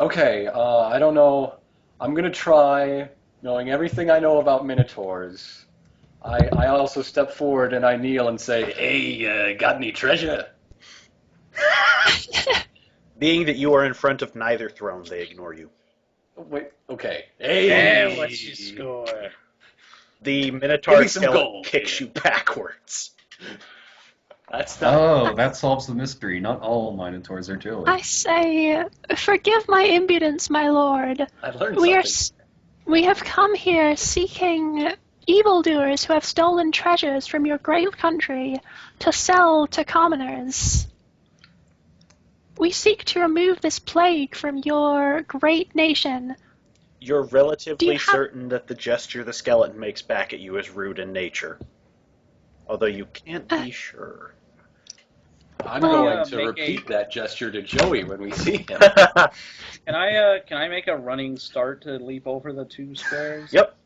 Okay, I don't know. I'm gonna try, knowing everything I know about minotaurs. I also step forward and I kneel and say, "Hey, got any treasure?" Being that you are in front of neither throne, they ignore you. Wait, okay. And Hey, what's your score? The Give Minotaur me some skeleton gold. kicks you backwards. That's not. Oh, that solves the mystery. Not all Minotaurs are Joey. I say, forgive my impudence, my lord. I learned We are, something. we have come here seeking evildoers who have stolen treasures from your great country to sell to commoners. We seek to remove this plague from your great nation. You're relatively have- certain that the gesture the skeleton makes back at you is rude in nature. Although you can't be sure. I'm Well, going to make repeat that gesture to Joey when we see him. Can I make a running start to leap over the 2 squares? Yep.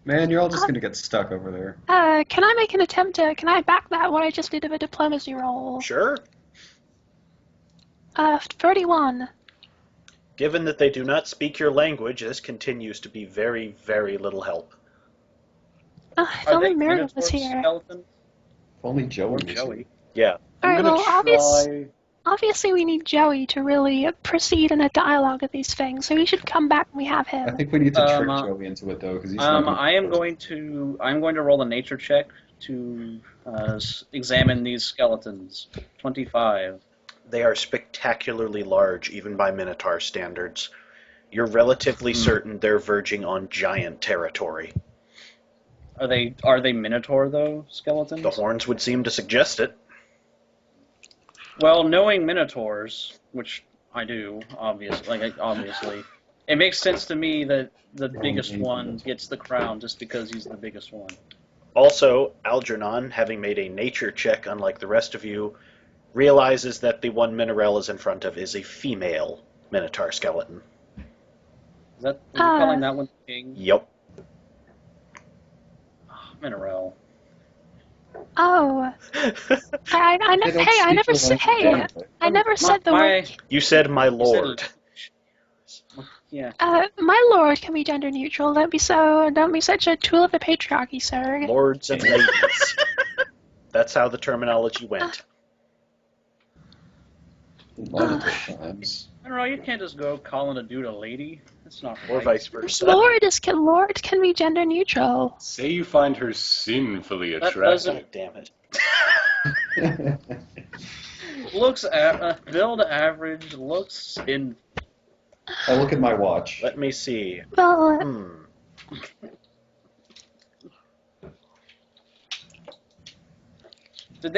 Man, you're all just gonna get stuck over there. Can I make an attempt to, can I back that what I just did of a diplomacy roll? Sure. 31. Given that they do not speak your language, this continues to be very, very little help. If Are only they Miriam Minotaur was here. skeletons? If only Joey Or was Joey? here. Yeah. Alright, I'm well, gonna try. obviously we need Joey to really proceed in a dialogue of these things, so we should come back when we have I him. think we need to trick Um, Joey into it though, because he's not. I'm going to roll a nature check to examine these skeletons. 25. They are spectacularly large, even by Minotaur standards. You're relatively certain they're verging on giant territory. Are they Minotaur though, skeletons? The horns would seem to suggest it. Well, knowing Minotaurs, which I do, obviously, it makes sense to me that the biggest one gets the crown just because he's the biggest one. Also, Algernon, having made a nature check unlike the rest of you, realizes that the one Minerel is in front of is a female Minotaur skeleton. Are you calling that one the king? Yep. Minerel. Oh. I never said the word. You said my lord. Yeah. My lord can be gender neutral. Don't be such a tool of the patriarchy, sir. Lords and ladies. That's how the terminology went. A lot of times. I don't know, you can't just go calling a dude a lady. That's not right. Or vice versa. Lord can be gender neutral. Say you find her sinfully That attractive. doesn't- Damn it. Looks build average, looks in. I look at my watch. Let me see. Well, Did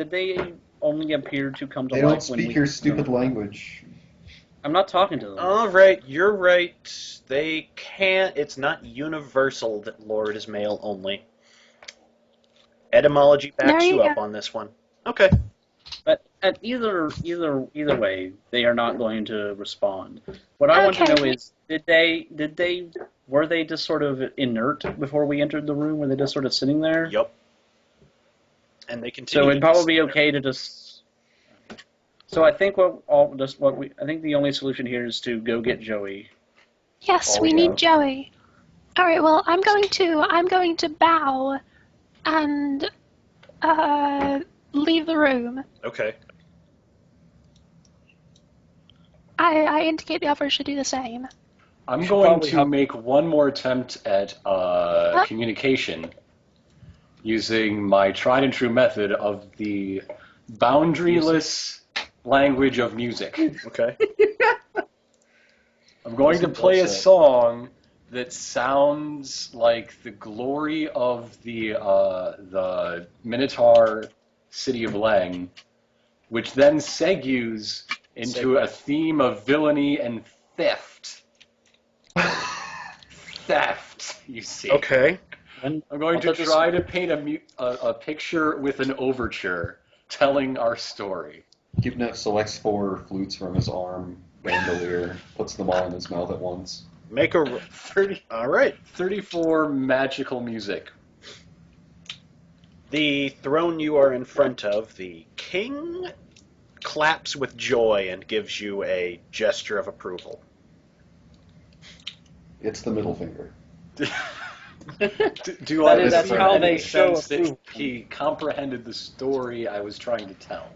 they only appear to come to They life don't when speak we? your stupid language. I'm not talking to them. Alright, you're right. They can't. It's not universal that Lord is male only. Etymology backs There you you up go. on this one. Okay. But at either way, they are not going to respond. What I want to Okay. know is, were they just sort of inert before we entered the room? Were they just sort of sitting there? Yup. And they continue. So it'd to probably be sit there. okay to just. So I think I think the only solution here is to go get Joey. yes, Oh, we yeah. need Joey. All right. Well, I'm going to bow and leave the room. Okay. I indicate the others should do the same. I'm should going probably to help- make one more attempt at communication using my tried and true method of the boundaryless language of music. Okay. I'm going to What's play a that? song that sounds like the glory of the Minotaur city of Lang, which then segues into a theme of villainy and theft. Theft, you see. Okay. I'm going to try to paint a picture with an overture telling our story. Gibnet selects 4 flutes from his arm, bandolier, puts them all in his mouth at once. Make a. 30, All right. 34 magical music. The throne you are in front of, the king claps with joy and gives you a gesture of approval. It's the middle finger. Do That I is- that's believe how in they any show sense that approval. he comprehended the story I was trying to tell?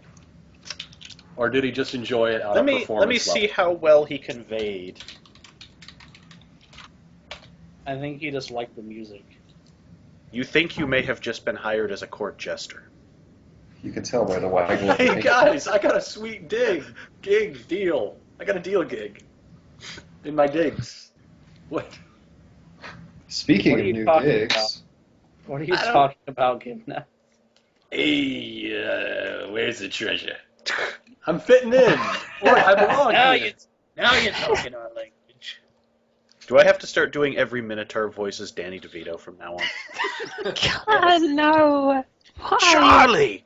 Or did he just enjoy it on a performance Let me see level? how well he conveyed. I think he just liked the music. You think you may have just been hired as a court jester. You can tell by the waggle of the Hey finger. guys, I got a sweet gig deal. I got a deal gig in my digs. What? Speaking What of are you new talking gigs, What are you I don't- talking about, Gimna? Hey, where's the treasure? I'm fitting in. Look, I belong Now here. you're talking our language. Do I have to start doing every Minotaur voice as Danny DeVito from now on? God, no. Why?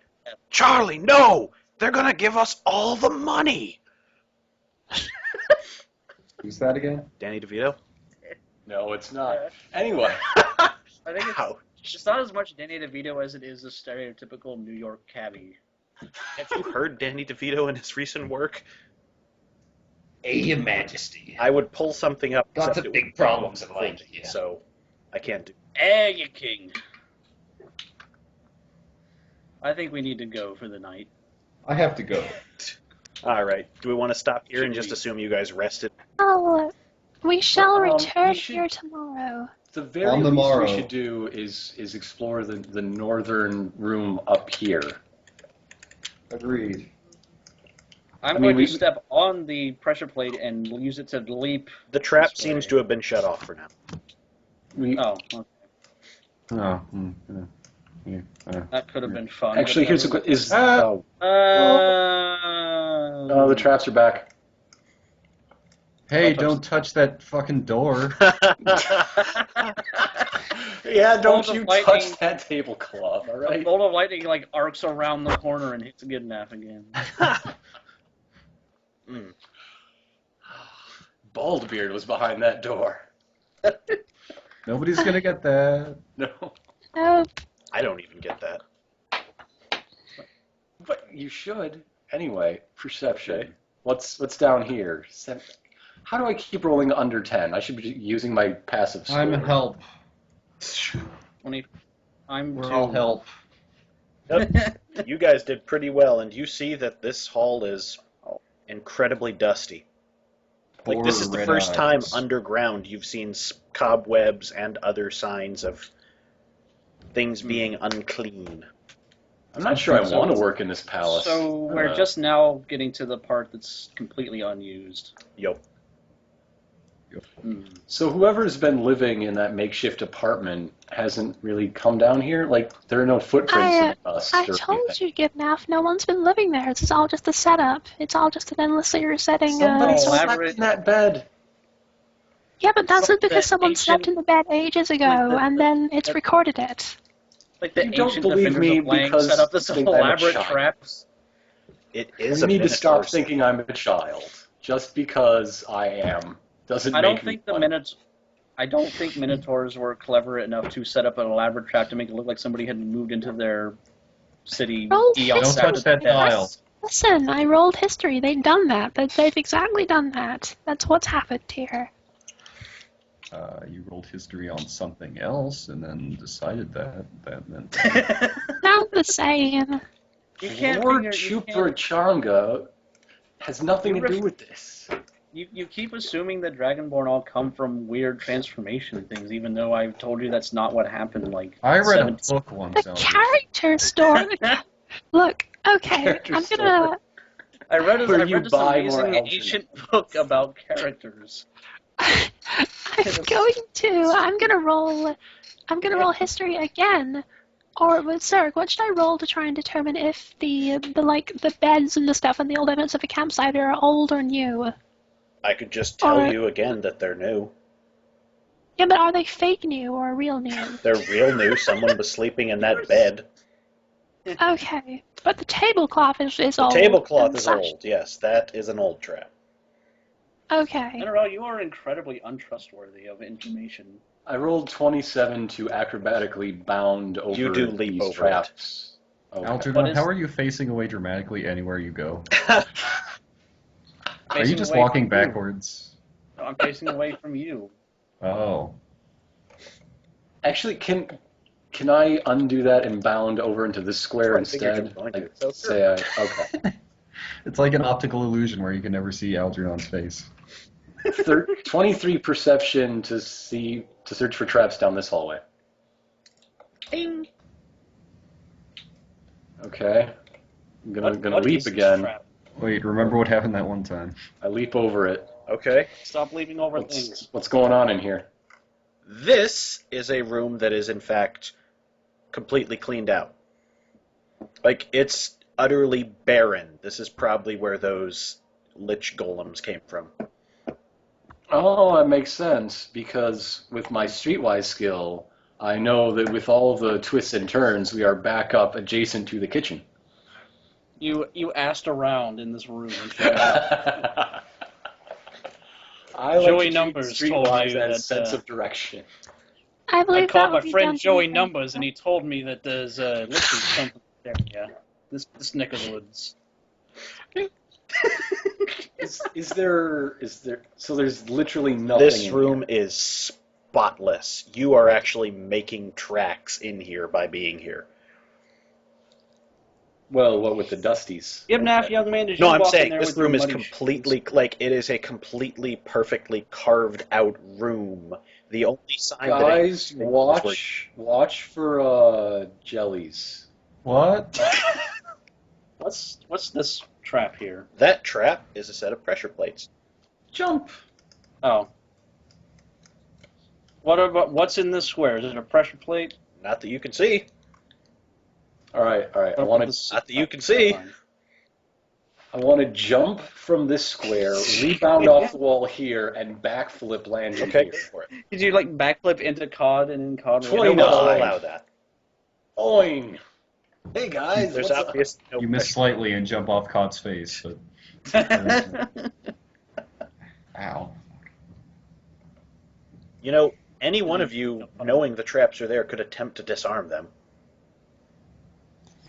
Charlie, no! They're gonna give us all the money! who's that again? Danny DeVito? No, it's not. Anyway, I think Ouch. it's not as much Danny DeVito as it is a stereotypical New York cabbie. Have you heard Danny DeVito in his recent work? Hey, Your Majesty. I would pull something up. Got except some it big would problems in involve life, me, yeah. So I can't do. Hey, you king. I think we need to go for the night. I have to go. All right. Do we want to stop here and Should just we- assume you guys rested? Oh, we shall we return should- here tomorrow. the very On the least morrow. we should do is explore the northern room up here. Agreed. I'm I mean, going we- to step on the pressure plate and use it to leap. The trap This way. seems to have been shut off for now. We Oh, okay. Oh, That could have been fun. actually but here's a never- good is Ah. oh, Uh, oh the traps are back. Hey, Don't don't touch that fucking door. Yeah, don't Bolt of you lightning. touch that tablecloth, all A right? bolt of lightning like arcs around the corner and hits Gidnaf again. Mm. Baldbeard was behind that door. Nobody's gonna get that. No, Nope. I don't even get that. but you should anyway. Perception. Okay. What's down here? How do I keep rolling under 10? I should be using my passive score. I'm help. 20. I'm We're two. all help. You guys did pretty well, and you see that this hall is incredibly dusty. Like, this is the Red first time eyes. underground you've seen cobwebs and other signs of things being unclean. I'm not sure I So- want to work in this palace. So we're just now getting to the part that's completely unused. Yup. Hmm. So whoever's been living in that makeshift apartment hasn't really come down here? Like, there are no footprints in the dust I or told anything. you, Gidnaf, no one's been living there. This is all just a setup. It's all just an endlessly setting. Somebody slept elaborate- in that bed. Yeah, but that's Like because the someone ancient- slept in the bed ages ago, like the- and then it's recorded it. Like the You don't ancient believe defenders me of Lang because set up this you think I'm a elaborate child. traps. It is You a need to stop Minotaur thinking I'm a child. Just because I am doesn't I make don't me think the one. Minotaurs. I don't think Minotaurs were clever enough to set up an elaborate trap to make it look like somebody had moved into their city Roll eons history. Don't touch that dial. Listen, I rolled history. They've done that. They've exactly done that. That's what's happened here. You rolled history on something else and then decided that meant. Not the same. You can't Lord figure- you can't- Chuprachanga has nothing You to do with this. You keep assuming that Dragonborn all come from weird transformation things, even though I've told you that's not what happened. Like I read a 70 book once. The Elvis. character story. Look, okay, Character I'm gonna. I read Where I you read this buy more amazing Elgin. ancient book about characters. I'm gonna roll. I'm gonna roll history again. Or with Zerg, what should I roll to try and determine if the beds and the stuff and the elements of a campsite are old or new? I could just tell Or- you again that they're new. Yeah, but are they fake new or real new? They're real new. Someone was sleeping in that bed. Okay, but the tablecloth is The old. tablecloth and is such. old. Yes, that is an old trap. Okay. General, you are incredibly untrustworthy of information. I rolled 27 to acrobatically bound over You do leap these over traps. Okay. Algernon, how are you facing away dramatically anywhere you go? Are you Facing just away walking from you. backwards? No, I'm facing away from you. Oh. Actually, can I undo that and bound over into this square I figured you instead? were going to. Like, So, say okay. It's like an optical illusion where you can never see Algernon's face. 23 perception to search for traps down this hallway. Ding. Okay. I'm gonna What leap is this again. trap? Wait, remember what happened that one time? I leap over it. Okay. Stop leaping over things. What's going on in here? This is a room that is, in fact, completely cleaned out. Like, it's utterly barren. This is probably where those lich golems came from. Oh, that makes sense, because with my streetwise skill, I know that with all the twists and turns, we are back up adjacent to the kitchen. You asked around in this room. And figured out. I like Joey to treat Numbers told streetwise you as that, sense of direction. I believe I called that my would be friend done Joey to- Numbers, and he told me that there's liches come from this area. This neck of the woods. Is there so there's literally nothing This in room here. is spotless. You are actually making tracks in here by being here. Well, what with the dusties? Yibnaf, Okay. young man, did you No, I'm walk in saying there this with your room is muddy completely, like, it is a completely perfectly carved out room. The only sign Guys, that watch for jellies. What? shoes? What's this trap here? that trap is a set of pressure plates. Jump. Oh. What's in this square? Is it a pressure plate? Not that you can see. All right. I want to Not that you can see. jump from this square, rebound off the wall here, and backflip land in Okay, here. go for it. Did you like backflip into COD and in COD? 29. No, I'll allow that. Oing. Hey guys, There's what's up? obviously no You miss pressure. slightly and jump off Cod's face, but ow. You know, any one of you, knowing the traps are there, could attempt to disarm them.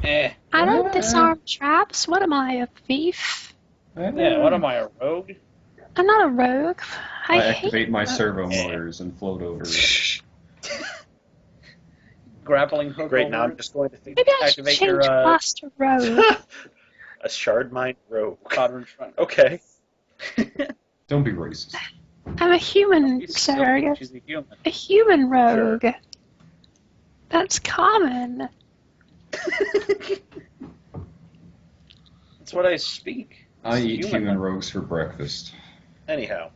Eh. I don't disarm traps. What am I, a thief? Yeah, what am I, a rogue? I'm not a rogue. I hate activate my rogues. servo motors and float over. Grappling hook Great, over now I'm it? just going to think Maybe I should activate change your, class to rogue. a shard mine rogue. COD in front. Okay. Don't be racist. I'm a human, She's sir. She's a human. A human rogue. That's common. That's what I speak. I It's eat human. human rogues for breakfast. Anyhow,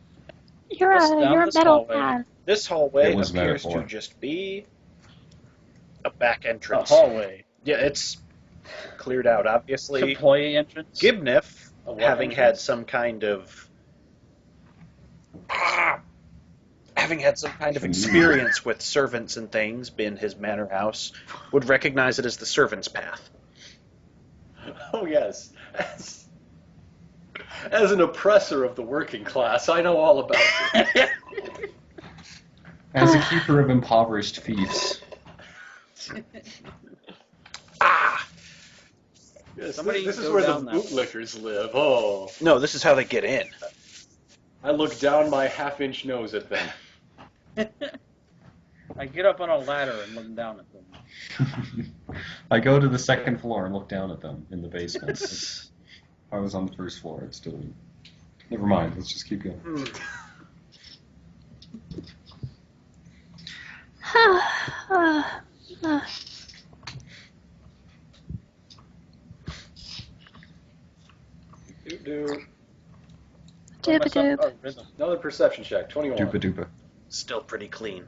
You're What's a down you're a this metal hallway? man. this hallway It was appears metaphor. to just be a back A entrance. hallway. Yeah, it's cleared out. Obviously, Employee entrance. Gibnif, A what having had entrance? some kind of having had some kind of experience with servants and things in his manor house, would recognize it as the servant's path. Oh yes. As an oppressor of the working class, I know all about it. As a keeper of impoverished fiefs. Yes, Somebody this is go where the down that way. bootlickers live. Oh, No, this is how they get in. I look down my half-inch nose at them. I get up on a ladder and look down at them. I go to the second floor and look down at them in the basement. I was on the first floor. It's still. Never mind. Let's just keep going. Do Dooba-doop. Oh, rhythm. another perception check. 21. Doopa doopa. Still pretty clean.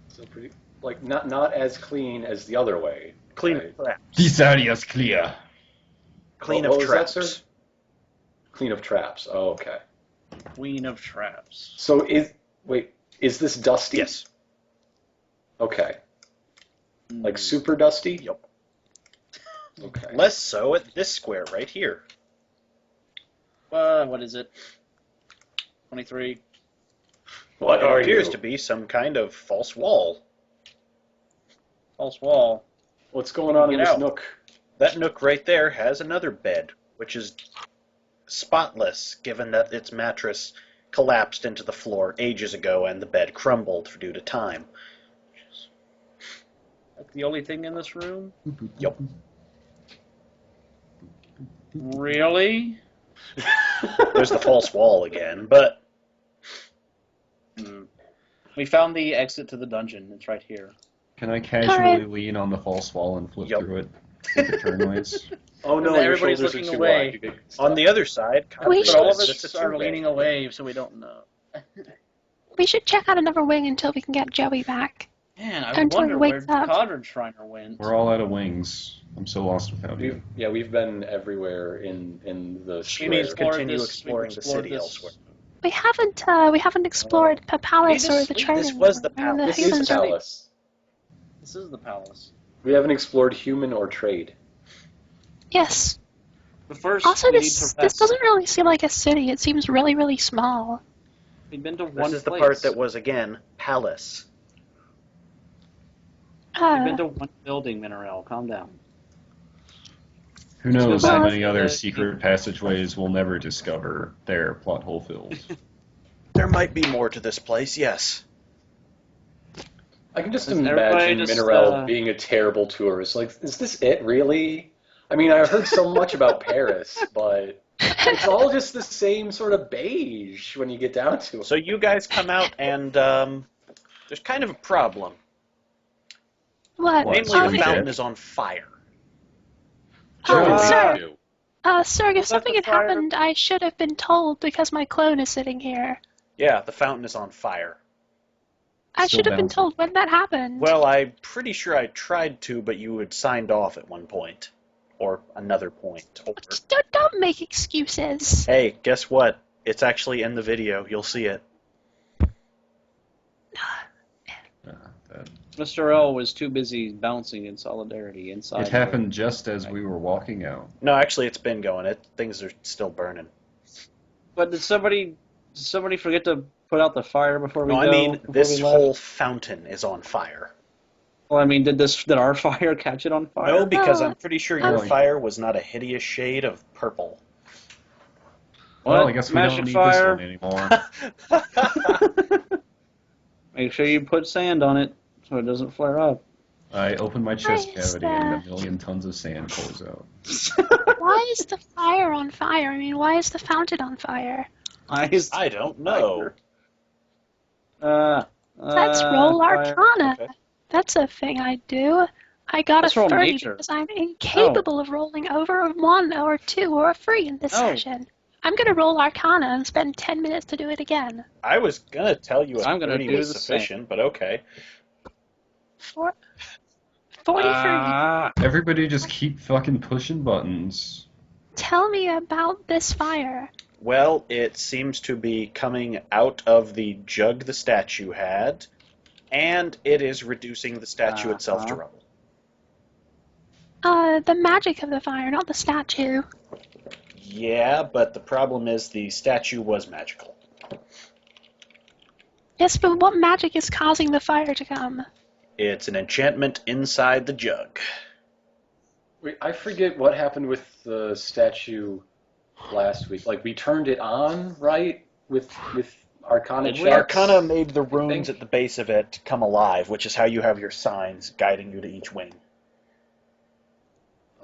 So pretty, like not as clean as the other way. Clean Right. of traps. This area is clear. Clean What of was that, traps. sir? Clean of traps. Oh, okay. Queen of traps. So is this dusty? Yes. Okay. Like Hmm. super dusty? Yep. Okay. Less so at this square right here. What is it? 23. What It are appears you? to be some kind of false wall. False wall. What's going on in Get this out. nook? That nook right there has another bed, which is spotless, given that its mattress collapsed into the floor ages ago and the bed crumbled due to time. That's the only thing in this room? Yup. Really? There's the false wall again, but We found the exit to the dungeon. It's right here. Can I casually Alright. lean on the false wall and flip Yup. through it? With the turn ways? Oh no, And your everybody's shoulders are looking too away. wide. You get on the other side, We But should- all of it's us a are two-way. leaning away, so we don't know. We should check out another wing until we can get Joey back. Man, I Until he wonder where wakes up. Codron Shriner went. We're all out of wings. I'm so lost without you. we've been everywhere in the You square. need to continue We've exploring the explored city this. elsewhere. We haven't explored the palace or the This training was the room or palace. This healing is room. palace. This is the palace. We haven't explored human or trade. Yes. But first, Also, we need this to rest. doesn't really seem like a city. It seems really, really small. We've been to one This is the place. part that was, again, palace. We've been to one building, Mineral. Calm down. Who knows go how back many to other the- secret passageways we'll never discover. There, plot hole filled. There might be more to this place, yes. I can just Does everybody imagine just, Minerel being a terrible tourist. Like, is this it, really? I mean, I heard so much about Paris, but it's all just the same sort of beige when you get down to it. So you guys come out, and there's kind of a problem. What? What? Namely, Oh, the yeah. fountain is on fire. Oh, Joey, sir. you. Sir, if Was that something the had fire? happened, I should have been told because my clone is sitting here. Yeah, the fountain is on fire. I Still should have been bouncing. told when that happened. Well, I'm pretty sure I tried to, but you had signed off at one point. Or another point. Or... Don't make excuses. Hey, guess what? It's actually in the video. You'll see it. That- Mr. L was too busy bouncing in solidarity inside. It happened just as we were walking out. No, actually, it's been going. Things are still burning. But did somebody forget to put out the fire before we No, go? I mean, before this we left? whole fountain is on fire. Well, I mean, did our fire catch it on fire? No, because Oh, I'm pretty sure your oh. fire was not a hideous shade of purple. Well, What? I guess we Magic don't need fire? this one anymore. Make sure you put sand on it so it doesn't flare up. I open my chest Why is cavity and that? a million tons of sand pours out. Why is the fire on fire? I mean, why is the fountain on fire? I don't know. Let's roll fire. Arcana. Okay. That's a thing I do. I got Let's a roll 30 nature. because I'm incapable of rolling over a 1 or a 2 or a 3 in this Oh. session. I'm going to roll Arcana and spend 10 minutes to do it again. I was gonna tell you a I'm gonna 30 do was the same. sufficient, but okay. 43. Everybody just keep fucking pushing buttons. Tell me about this fire. Well, it seems to be coming out of the jug the statue had, and it is reducing the statue itself to rubble. The magic of the fire, not the statue. Yeah, but the problem is the statue was magical. Yes, but what magic is causing the fire to come? It's an enchantment inside the jug. Wait, I forget what happened with the statue last week. Like, we turned it on, right? With Arcana checks? Arcana made the runes think. at the base of it come alive, which is how you have your signs guiding you to each wing.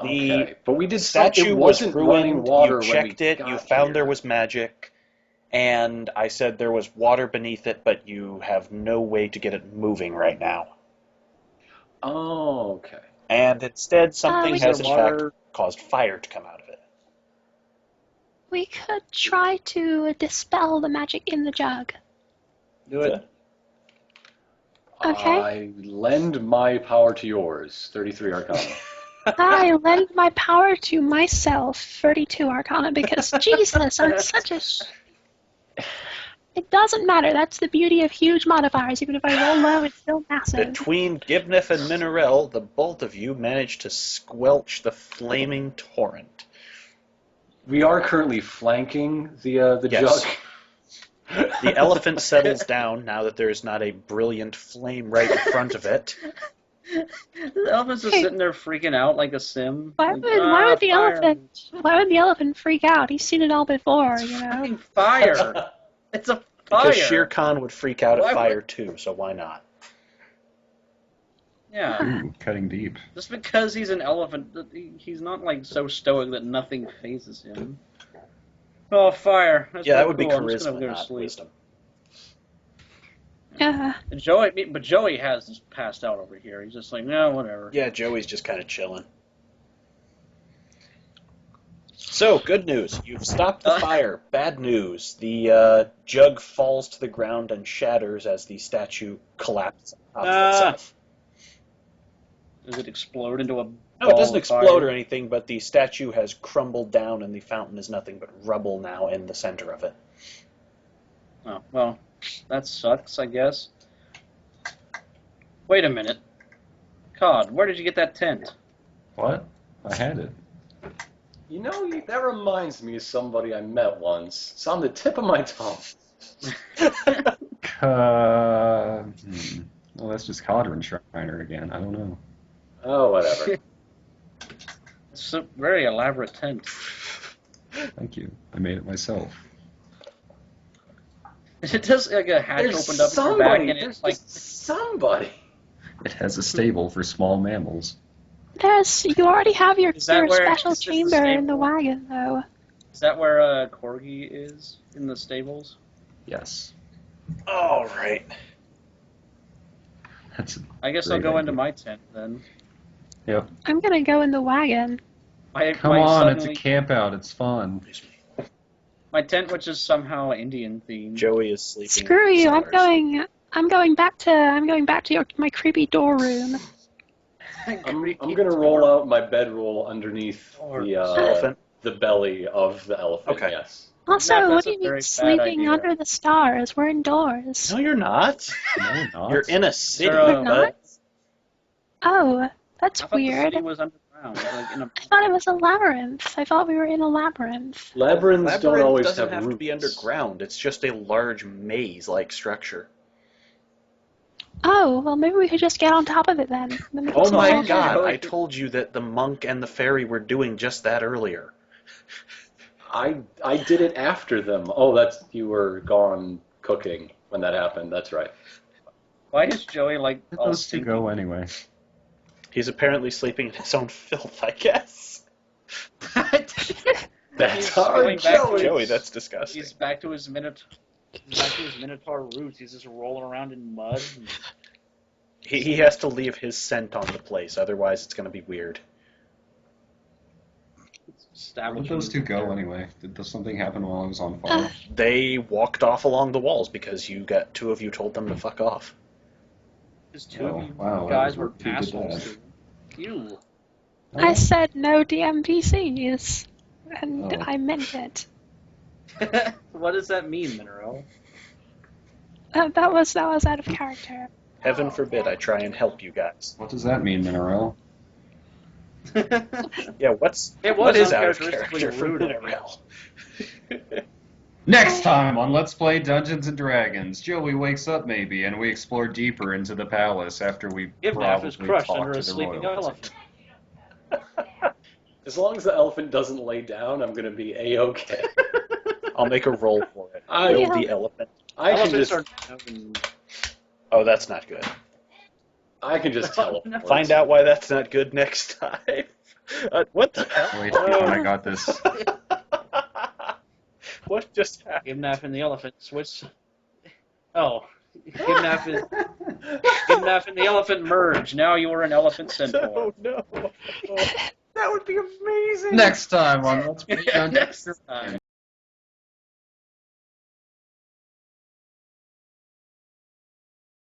The Okay, but we did statue it was wasn't running ruined, water you when checked we it, got you found here. there was magic, and I said there was water beneath it, but you have no way to get it moving right now. Oh, okay. And instead, something we has could- in fact water- caused fire to come out of it. We could try to dispel the magic in the jug. Do it. Okay. I lend my power to yours. 33 Arcana. I lend my power to myself, 32 Arcana, because Jesus, I'm such a... It doesn't matter. That's the beauty of huge modifiers. Even if I roll low, it's still massive. Between Gibnif and Minerel, the both of you managed to squelch the flaming torrent. We are currently flanking the Yes. jug. The elephant settles down now that there is not a brilliant flame right in front of it. The elephant's just sitting there freaking out like a sim. Why Like, why would the fire. elephant freak out? He's seen it all before, you know. Fucking fire! It's a fire! Because Shere Khan would freak out Why at would- fire too, so why not? Yeah. Ooh, cutting deep. Just because he's an elephant, he's not like so stoic that nothing phases him. Oh, fire! That's Yeah, that pretty would be cool. I'm just charisma, gonna go to not sleep. wisdom. Yeah. But Joey has just passed out over here. He's just like, no, whatever. Yeah, Joey's just kind of chilling. So, good news. You've stopped the fire. Bad news. The jug falls to the ground and shatters as the statue collapses on top of itself. Does it explode into a No, ball it doesn't of explode fire? or anything, but the statue has crumbled down and the fountain is nothing but rubble now in the center of it. Oh, well, that sucks, I guess. Wait a minute. Cod, where did you get that tent? What? I had it. You know, that reminds me of somebody I met once. It's on the tip of my tongue. Well, that's just Codrin Shriner again. I don't know. Oh, whatever. It's a very elaborate tent. Thank you. I made it myself. It does like a hatch There's opened up in your back somebody. and There's it's like just somebody. It has a stable for small mammals. You already have your Is that where- special is this the chamber in the stable? wagon, though. is that where Corgi is in the stables? Yes. All right. That's I guess Great I'll go into idea. my tent then. I'm gonna go in the wagon. Come on, it's a camp out. It's fun. My tent, which is somehow Indian themed. Joey is sleeping. Screw you! Sellers. I'm going back to my creepy door room. I'm gonna roll out my bedroll underneath Elephant. the belly of the elephant. Okay. Yes. Also, That's what a do you very mean bad sleeping idea. under the stars? We're indoors. No, you're not. No, not. You're in a city. We're not? Oh, that's I thought the weird. city was underground, like in a. I thought it was a labyrinth. I thought we were in a labyrinth. Labyrinths don't Labyrinth always doesn't have have to be roots. underground. It's just a large maze-like structure. Oh, well, maybe we could just get on top of it then. Oh my Joey. god, I told you that the monk and the fairy were doing just that earlier. I did it after them. Oh, you were gone cooking when that happened. That's right. Why is Joey like Let all those two go anyway. He's apparently sleeping in his own filth, I guess. That's He's our going back to Joey. Joey, that's disgusting. He's back to his Minotaur roots. He's just rolling around in mud. And... He has to leave his scent on the place, otherwise it's going to be weird. Where did those two go anyway? Did something happen while I was on fire? They walked off along the walls because two of you told them to fuck off. Because two Oh, of you wow, that guys was were what you did assholes. that. to You. I said no DMPCs, and Oh. I meant it. What does that mean, Mineral? That was out of character. Heaven forbid I try and help you guys. What does that mean, Mineral? Yeah, It was what is out of uncharacteristically character for rude of me. Mineral? Next time on Let's Play Dungeons and Dragons, Joey wakes up maybe, and we explore deeper into the palace after we Gibnaf is probably crushed talk under to a the sleeping royals. elephant. As long as the elephant doesn't lay down, I'm gonna be a-okay. I'll make a roll for it. I- Build the elephant. I can Elephants just are. Oh, that's not good. teleport. Find out why that's not good next time. What the hell? Wait, I got this. What just happened? Gibnaf and the elephant switch. Oh. Gibnaf and the elephant merge. Now you are an elephant centaur. No, no. That would be amazing. Next time on Let's Play Dungeons Next and time.